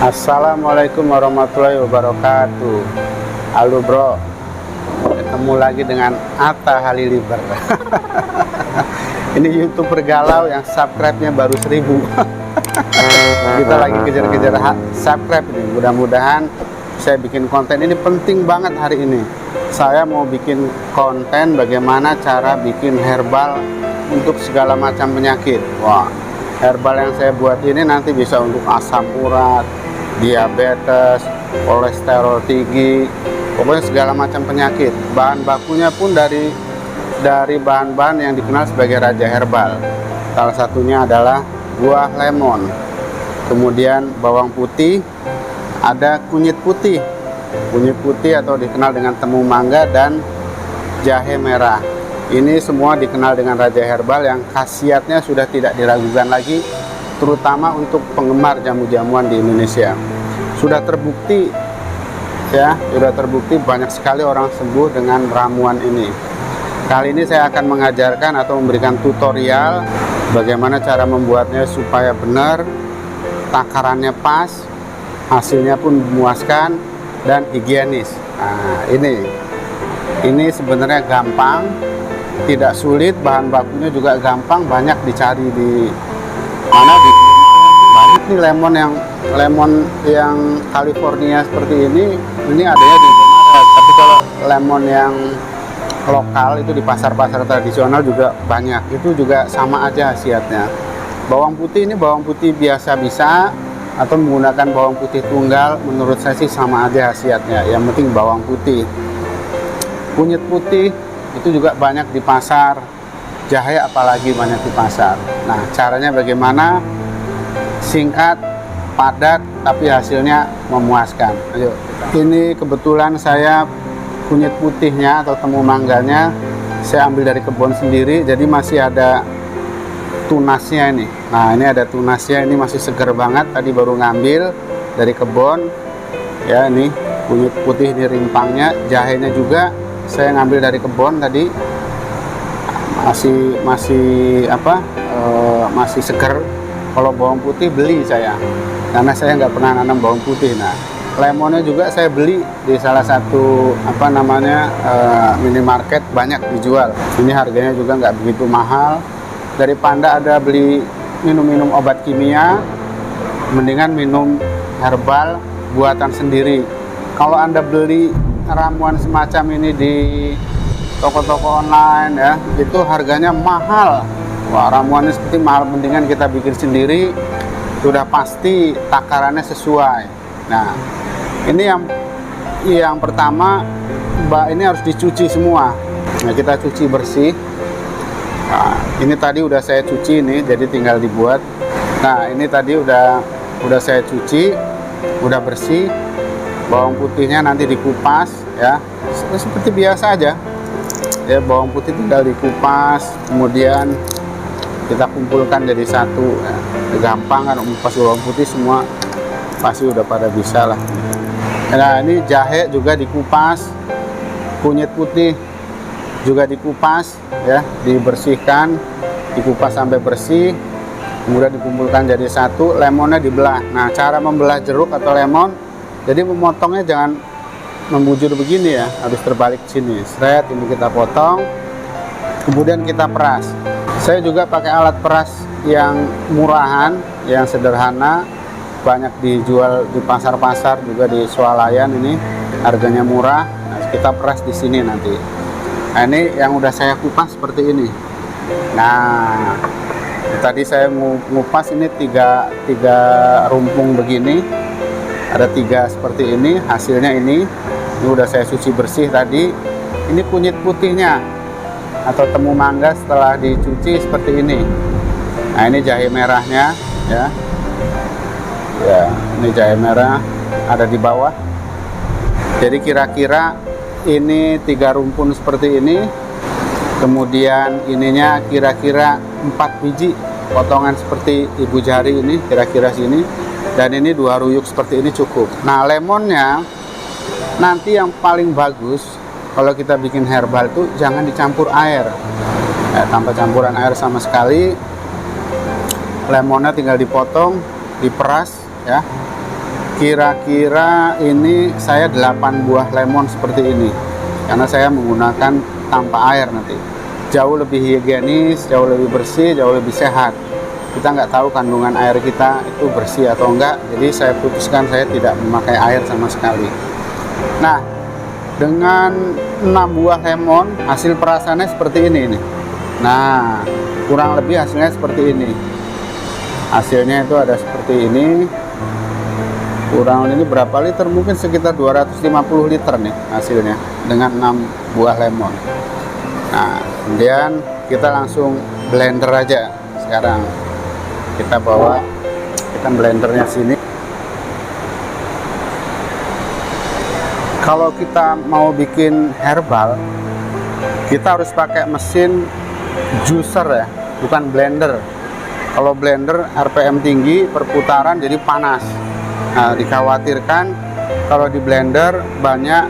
Assalamualaikum warahmatullahi wabarakatuh. Halo bro, ketemu lagi dengan Atta Halilintar. Ini YouTuber galau yang subscribe-nya baru 1000. Kita lagi kejar-kejar subscribe ini. Mudah-mudahan saya bikin konten ini penting banget hari ini. Saya mau bikin konten bagaimana cara bikin herbal untuk segala macam penyakit. Wah, herbal yang saya buat ini nanti bisa untuk asam urat, diabetes, kolesterol tinggi, pokoknya segala macam penyakit. Bahan bakunya pun dari bahan-bahan yang dikenal sebagai raja herbal. Salah satunya adalah buah lemon, kemudian bawang putih, ada kunyit putih atau dikenal dengan temu mangga, dan jahe merah. Ini semua dikenal dengan raja herbal yang khasiatnya sudah tidak diragukan lagi, terutama untuk penggemar jamu-jamuan di Indonesia. Sudah terbukti banyak sekali orang sembuh dengan ramuan ini. Kali ini saya akan mengajarkan atau memberikan tutorial bagaimana cara membuatnya supaya benar, takarannya pas, hasilnya pun memuaskan dan higienis. Nah, ini sebenarnya gampang, tidak sulit, bahan bakunya juga gampang, banyak dicari di mana, di banyak nih lemon yang California seperti ini adanya di Indomaret. Tapi kalau lemon yang lokal itu di pasar-pasar tradisional juga banyak, itu juga sama aja khasiatnya. Bawang putih ini bawang putih biasa bisa, atau menggunakan bawang putih tunggal, menurut saya sih sama aja khasiatnya, yang penting bawang putih. Kunyit putih itu juga banyak di pasar, jahe apalagi banyak di pasar. Nah, caranya bagaimana? Singkat, padat, tapi hasilnya memuaskan. Ayo. Ini kebetulan saya kunyit putihnya atau temu mangganya saya ambil dari kebun sendiri, jadi masih ada tunasnya ini. Nah, ini ada tunasnya, ini masih seger banget, tadi baru ngambil dari kebun. Ya, ini kunyit putih, ini rimpangnya, jahenya juga saya ngambil dari kebun tadi, masih seger. Kalau bawang putih beli saya, karena saya nggak pernah nanam bawang putih. Nah, lemonnya juga saya beli di salah satu minimarket, banyak dijual. Ini harganya juga nggak begitu mahal. Daripada ada beli minum obat kimia, mendingan minum herbal buatan sendiri. Kalau Anda beli ramuan semacam ini di toko-toko online ya, itu harganya mahal. Wah, ramuannya seperti mahal, mendingan kita bikin sendiri, sudah pasti takarannya sesuai. Nah, ini yang pertama, ini harus dicuci semua. Nah, kita cuci bersih. Nah, ini tadi udah saya cuci ini, jadi tinggal dibuat. Nah, ini tadi udah saya cuci, udah bersih. Bawang putihnya nanti dikupas ya, seperti biasa aja. Ya, bawang putih tinggal dikupas, kemudian kita kumpulkan jadi satu. Ya, gampang kan mengupas bawang putih, semua pasti udah pada bisa lah. Nah, ini jahe juga dikupas, kunyit putih juga dikupas ya, dibersihkan, dikupas sampai bersih, kemudian dikumpulkan jadi satu. Lemonnya dibelah. Nah, cara membelah jeruk atau lemon, jadi memotongnya jangan membujur begini ya, harus terbalik sini. Seret, ini kita potong, kemudian kita peras. Saya juga pakai alat peras yang murahan, yang sederhana, banyak dijual di pasar-pasar, juga di swalayan, ini harganya murah. Nah, kita peras di sini nanti. Nah, ini yang udah saya kupas seperti ini. Nah, tadi saya ngupas ini tiga rumpung begini, ada 3 seperti ini. Hasilnya ini udah saya cuci bersih tadi. Ini kunyit putihnya atau temu mangga setelah dicuci seperti ini. Nah, ini jahe merahnya ya. Ya, ini jahe merah ada di bawah. Jadi kira-kira ini 3 rumpun seperti ini. Kemudian ininya kira-kira 4 biji potongan seperti ibu jari ini, kira-kira sini. Dan ini 2 ruyuk seperti ini cukup. Nah, lemonnya nanti yang paling bagus kalau kita bikin herbal itu jangan dicampur air ya, tanpa campuran air sama sekali. Lemonnya tinggal dipotong, diperas ya, kira-kira ini saya 8 buah lemon seperti ini, karena saya menggunakan tanpa air nanti. Jauh lebih higienis, jauh lebih bersih, jauh lebih sehat. Kita nggak tahu kandungan air kita itu bersih atau enggak, jadi saya putuskan saya tidak memakai air sama sekali. Nah, dengan 6 buah lemon, hasil perasaannya seperti ini nih. Nah, kurang lebih hasilnya seperti ini. Hasilnya itu ada seperti ini. Kurang ini berapa liter? Mungkin sekitar 250 liter nih hasilnya dengan 6 buah lemon. Nah, kemudian kita langsung blender aja. Sekarang kita bawa, kita blendernya sini. Kalau kita mau bikin herbal, kita harus pakai mesin juicer ya, bukan blender. Kalau blender RPM tinggi, perputaran jadi panas. Nah, dikhawatirkan kalau di blender banyak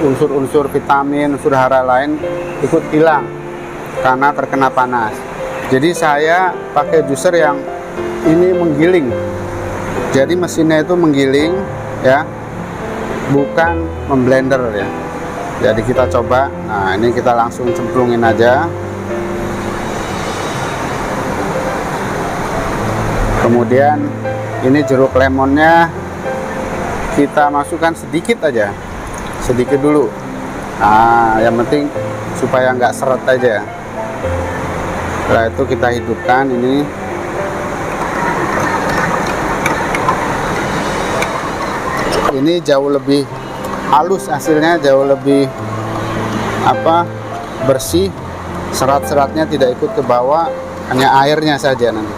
unsur-unsur vitamin, unsur hara lain ikut hilang karena terkena panas. Jadi saya pakai juicer yang ini menggiling. Jadi mesinnya itu menggiling ya, bukan memblender ya. Jadi kita coba. Nah, ini kita langsung cemplungin aja. Kemudian ini jeruk lemonnya kita masukkan sedikit aja, sedikit dulu. Nah, yang penting supaya nggak seret aja. Setelah itu kita hidupkan ini. Ini jauh lebih halus hasilnya, jauh lebih bersih. Serat-seratnya tidak ikut ke bawah, hanya airnya saja nanti.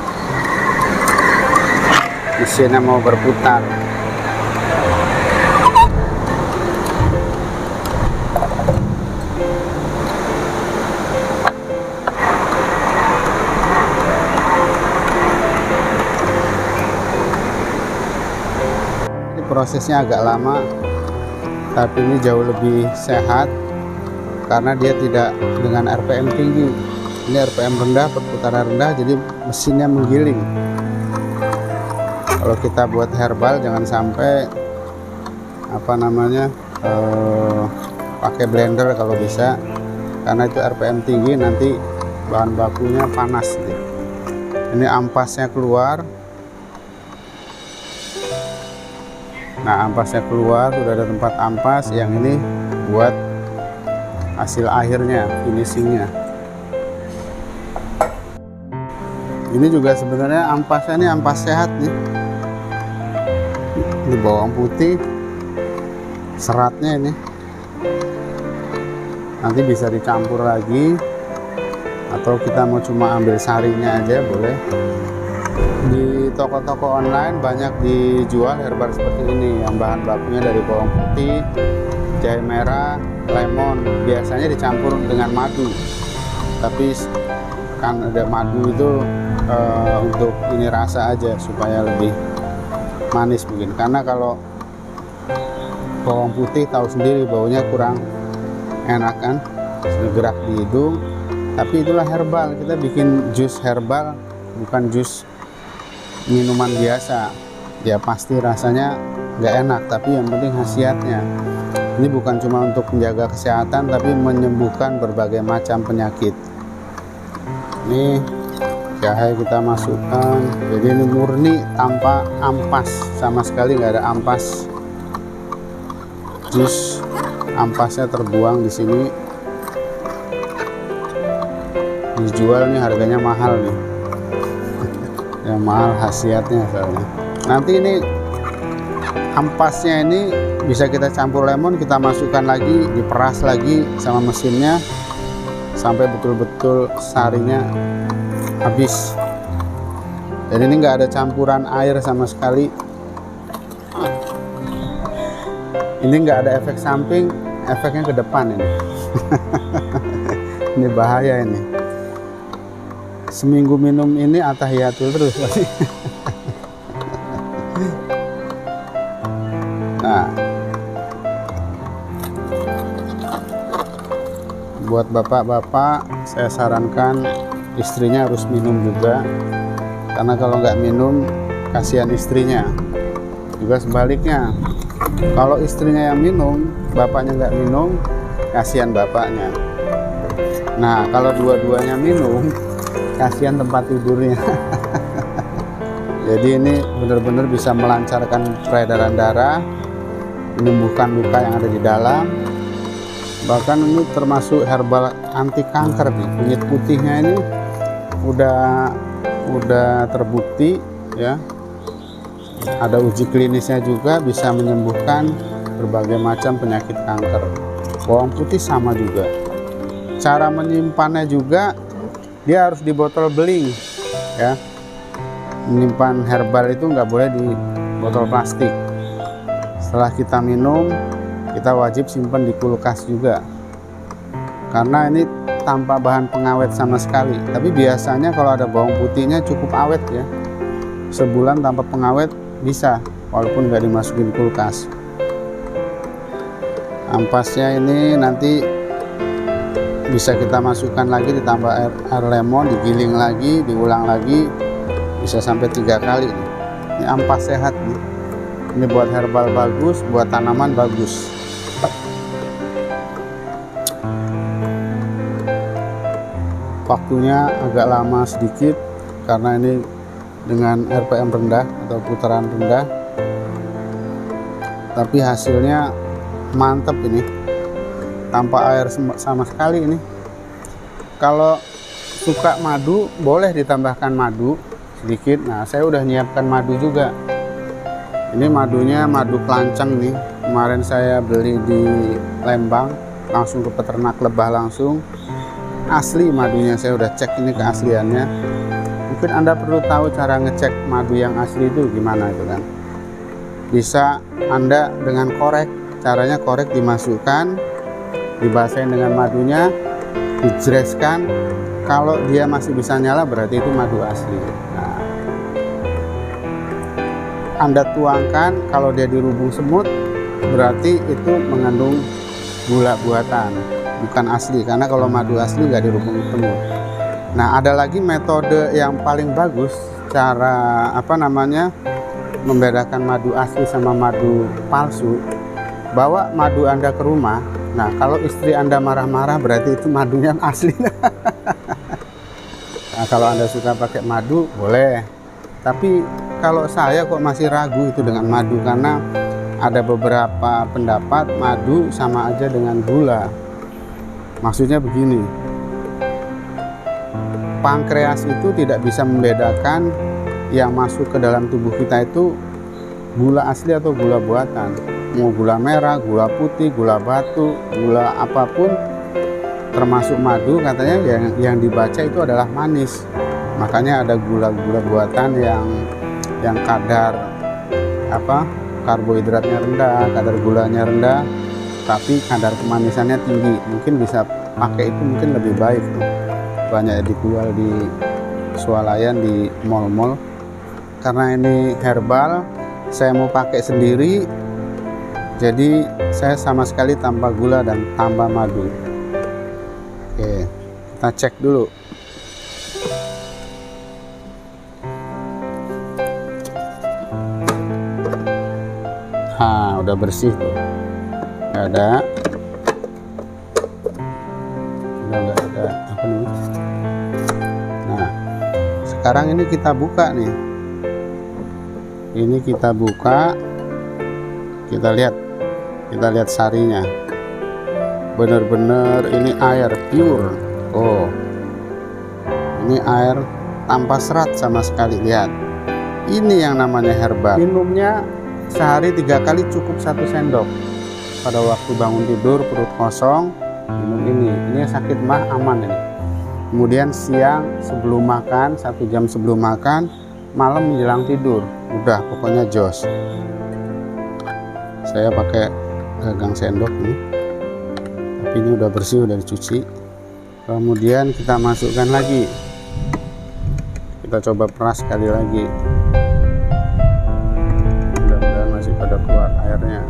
Mesinnya mau berputar. Prosesnya agak lama, tapi ini jauh lebih sehat karena dia tidak dengan RPM tinggi. Ini RPM rendah, perputaran rendah, jadi mesinnya menggiling. Kalau kita buat herbal jangan sampai pakai blender kalau bisa, karena itu RPM tinggi, nanti bahan bakunya panas. Ini ampasnya keluar. Nah, ampasnya keluar, sudah ada tempat ampas. Yang ini buat hasil akhirnya, finishingnya. Ini juga sebenarnya ampasnya ini ampas sehat nih. Ini bawang putih, seratnya ini. Nanti bisa dicampur lagi, atau kita mau cuma ambil sarinya aja boleh. Di toko-toko online banyak dijual herbal seperti ini, yang bahan bakunya dari bawang putih, jahe merah, lemon. Biasanya dicampur dengan madu, tapi kan ada madu itu untuk ini rasa aja supaya lebih manis mungkin. Karena kalau bawang putih tahu sendiri baunya kurang enak kan, gerak di hidung. Tapi itulah herbal, kita bikin jus herbal, bukan jus minuman biasa. Ya pasti rasanya nggak enak, tapi yang penting khasiatnya. Ini bukan cuma untuk menjaga kesehatan, tapi menyembuhkan berbagai macam penyakit. Ini jahe kita masukkan, jadi ini murni tanpa ampas, sama sekali nggak ada ampas. Jus ampasnya terbuang di sini. Dijual nih harganya mahal nih. Yang mahal khasiatnya soalnya. Nanti ini ampasnya ini bisa kita campur lemon, kita masukkan lagi, diperas lagi sama mesinnya sampai betul-betul sarinya habis. Dan ini nggak ada campuran air sama sekali. Ini nggak ada efek samping, efeknya ke depan ini. Ini bahaya ini. Seminggu minum ini atahiyatul terus. Nah, buat bapak-bapak saya sarankan istrinya harus minum juga, karena kalau nggak minum kasihan istrinya. Juga sebaliknya, kalau istrinya yang minum, bapaknya nggak minum, kasihan bapaknya. Nah, kalau dua-duanya minum, kasihan tempat tidurnya. Jadi ini benar-benar bisa melancarkan peredaran darah, menyembuhkan luka yang ada di dalam. Bahkan ini termasuk herbal anti kanker nih. Kunyit putihnya ini udah terbukti ya. Ada uji klinisnya juga, bisa menyembuhkan berbagai macam penyakit kanker. Bawang putih sama juga. Cara menyimpannya juga, dia harus di botol beling ya. Menyimpan herbal itu nggak boleh di botol plastik. Setelah kita minum, kita wajib simpan di kulkas juga, karena ini tanpa bahan pengawet sama sekali. Tapi biasanya kalau ada bawang putihnya cukup awet ya, sebulan tanpa pengawet bisa, walaupun nggak dimasukin kulkas. Ampasnya ini nanti bisa kita masukkan lagi, ditambah air lemon, digiling lagi, diulang lagi, bisa sampai 3 kali. Ini ampas sehat nih. Ini buat herbal bagus, buat tanaman bagus. Waktunya agak lama sedikit karena ini dengan RPM rendah atau putaran rendah, tapi hasilnya mantap ini, tanpa air sama sekali ini. Kalau suka madu boleh ditambahkan madu sedikit. Nah, saya udah nyiapkan madu juga. Ini madunya madu kelanceng nih, kemarin saya beli di Lembang, langsung ke peternak lebah langsung. Asli madunya, saya udah cek ini keasliannya. Mungkin Anda perlu tahu cara ngecek madu yang asli itu gimana itu kan. Bisa Anda dengan korek, caranya korek dimasukkan, dibasahin dengan madunya, dijereskan. Kalau dia masih bisa nyala berarti itu madu asli. Nah, Anda tuangkan, kalau dia dirubung semut berarti itu mengandung gula buatan, bukan asli. Karena kalau madu asli nggak dirubung semut. Nah, ada lagi metode yang paling bagus, cara membedakan madu asli sama madu palsu. Bawa madu Anda ke rumah. Nah, kalau istri Anda marah-marah berarti itu madunya asli. Nah, kalau Anda suka pakai madu boleh. Tapi kalau saya kok masih ragu itu dengan madu, karena ada beberapa pendapat madu sama aja dengan gula. Maksudnya begini, pankreas itu tidak bisa membedakan yang masuk ke dalam tubuh kita itu gula asli atau gula buatan. Mau gula merah, gula putih, gula batu, gula apapun, termasuk madu, katanya yang dibaca itu adalah manis. Makanya ada gula-gula buatan yang kadar karbohidratnya rendah, kadar gulanya rendah, tapi kadar kemanisannya tinggi. Mungkin bisa pakai itu, mungkin lebih baik. Banyak dijual di swalayan, di mall-mall. Karena ini herbal, saya mau pakai sendiri, jadi saya sama sekali tanpa gula dan tanpa madu. Oke, kita cek dulu. Nah, udah bersih tuh, nggak ada apa namanya. Nah, sekarang ini kita buka nih. Ini kita buka, kita lihat sarinya. Bener-bener ini air pure. Oh, ini air tanpa serat sama sekali. Lihat, ini yang namanya herbal. Minumnya sehari 3 kali cukup 1 sendok. Pada waktu bangun tidur perut kosong, minum ini sakit mah aman ini. Kemudian siang sebelum makan, 1 jam sebelum makan, malam menjelang tidur, udah pokoknya jos. Saya pakai gagang sendok nih, tapi ini udah bersih, udah dicuci. Kemudian kita masukkan lagi, kita coba peras sekali lagi. Mudah-mudahan masih pada keluar airnya.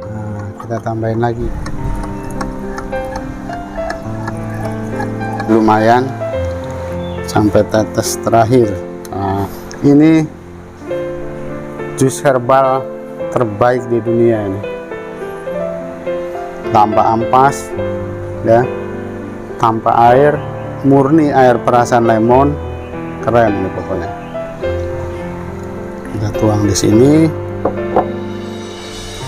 Nah, kita tambahin lagi. Lumayan sampai tetes terakhir. Nah, ini jus herbal terbaik di dunia ini, tanpa ampas ya, tanpa air, murni air perasan lemon. Keren ini pokoknya. Kita tuang di sini,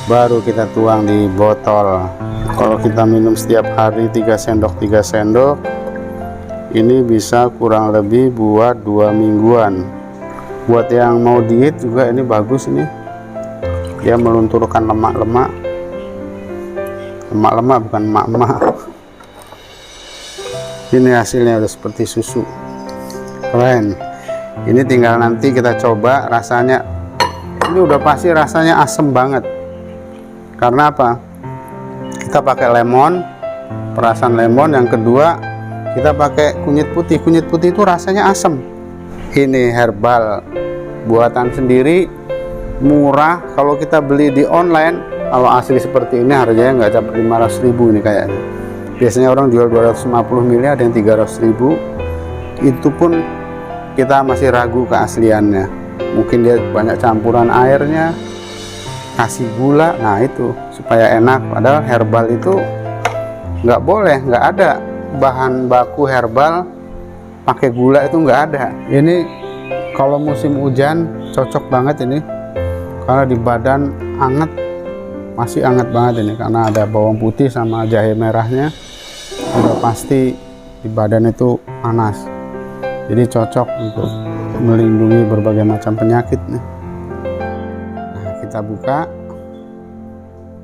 baru kita tuang di botol. Kalau kita minum setiap hari 3 sendok, ini bisa kurang lebih buat 2 mingguan. Buat yang mau diet juga ini bagus ini. Dia melunturkan lemak-lemak bukan emak-emak. Ini hasilnya udah seperti susu, keren. Ini tinggal nanti kita coba rasanya. Ini udah pasti rasanya asem banget. Karena apa? Kita pakai lemon, perasan lemon. Yang kedua, kita pakai kunyit putih. Kunyit putih itu rasanya asem. Ini herbal buatan sendiri, murah. Kalau kita beli di online, kalau asli seperti ini harganya nggak sampai 500.000 nih kayaknya. Biasanya orang jual 250 ml, ada yang 300.000. Itu pun kita masih ragu keasliannya. Mungkin dia banyak campuran airnya, kasih gula. Nah itu supaya enak. Padahal herbal itu nggak boleh, nggak ada bahan baku herbal pakai gula, itu nggak ada. Ini kalau musim hujan cocok banget ini, karena di badan anget, masih anget banget ini karena ada bawang putih sama jahe merahnya. Udah pasti di badan itu panas, jadi cocok untuk melindungi berbagai macam penyakit nih. Nah, kita buka,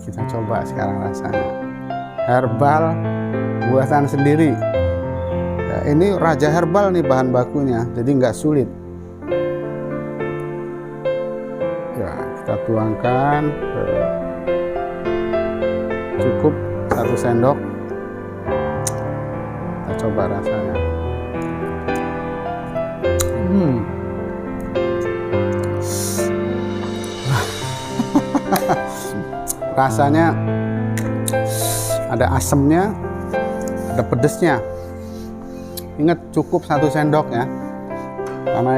kita coba sekarang rasanya. Herbal buatan sendiri ya, ini raja herbal nih bahan bakunya, jadi nggak sulit ya. Kita tuangkan, cukup 1 sendok. Kita coba rasanya. Rasanya ada asemnya, ada pedesnya. Ingat cukup 1 sendok ya, karena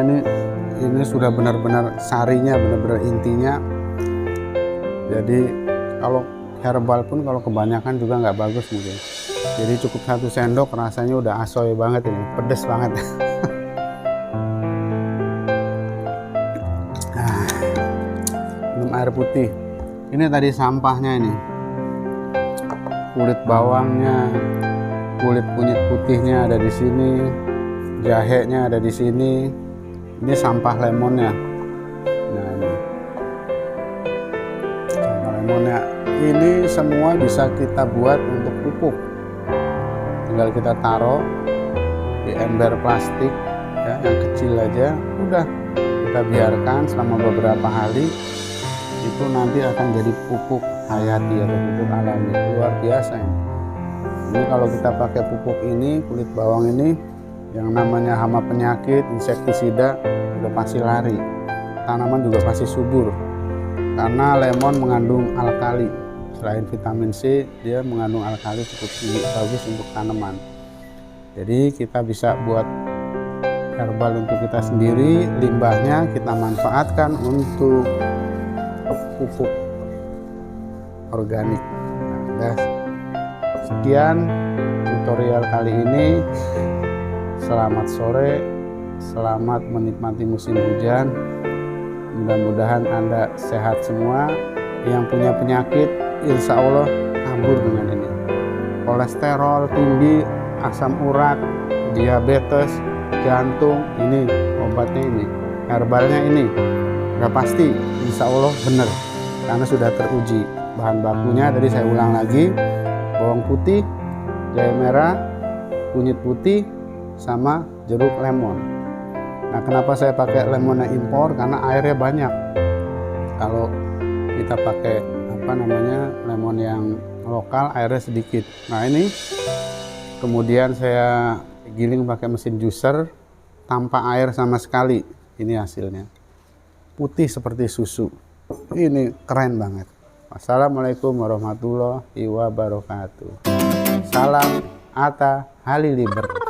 ini sudah benar-benar sarinya, benar-benar intinya. Jadi kalau herbal pun kalau kebanyakan juga nggak bagus mungkin. Jadi cukup 1 sendok, rasanya udah asoy banget ini, pedes banget. Minum air putih. Ini tadi sampahnya ini, kulit bawangnya, kunyit putihnya ada di sini, jahenya ada di sini. Ini sampah lemonnya. Nah ini sampah lemonnya. Ini semua bisa kita buat untuk pupuk. Tinggal kita taruh di ember plastik ya, yang kecil aja. Udah kita biarkan selama beberapa hari. Itu nanti akan jadi pupuk hayati atau pupuk alami. Luar biasa ini. Ini kalau kita pakai pupuk ini, kulit bawang ini, yang namanya hama penyakit, insektisida, udah pasti lari. Tanaman juga pasti subur. Karena lemon mengandung alkali. Selain vitamin C, dia mengandung alkali cukup tinggi, bagus untuk tanaman. Jadi kita bisa buat herbal untuk kita sendiri. Limbahnya kita manfaatkan untuk pupuk organik. Nah, sekian tutorial kali ini. Selamat sore, selamat menikmati musim hujan. Mudah-mudahan Anda sehat semua. Yang punya penyakit, insya Allah kabur dengan ini. Kolesterol tinggi, asam urat, diabetes, jantung, ini obatnya ini, herbalnya ini. Udah pasti, insya Allah benar, karena sudah teruji. Bahan bakunya tadi saya ulang lagi, bawang putih, jahe merah, kunyit putih, sama jeruk lemon. Nah, kenapa saya pakai lemonnya impor? Karena airnya banyak. Kalau kita pakai lemon yang lokal, airnya sedikit. Nah ini kemudian saya giling pakai mesin juicer tanpa air sama sekali. Ini hasilnya putih seperti susu. Ini keren banget. Wassalamualaikum warahmatullahi wabarakatuh. Salam Atta Halilintar.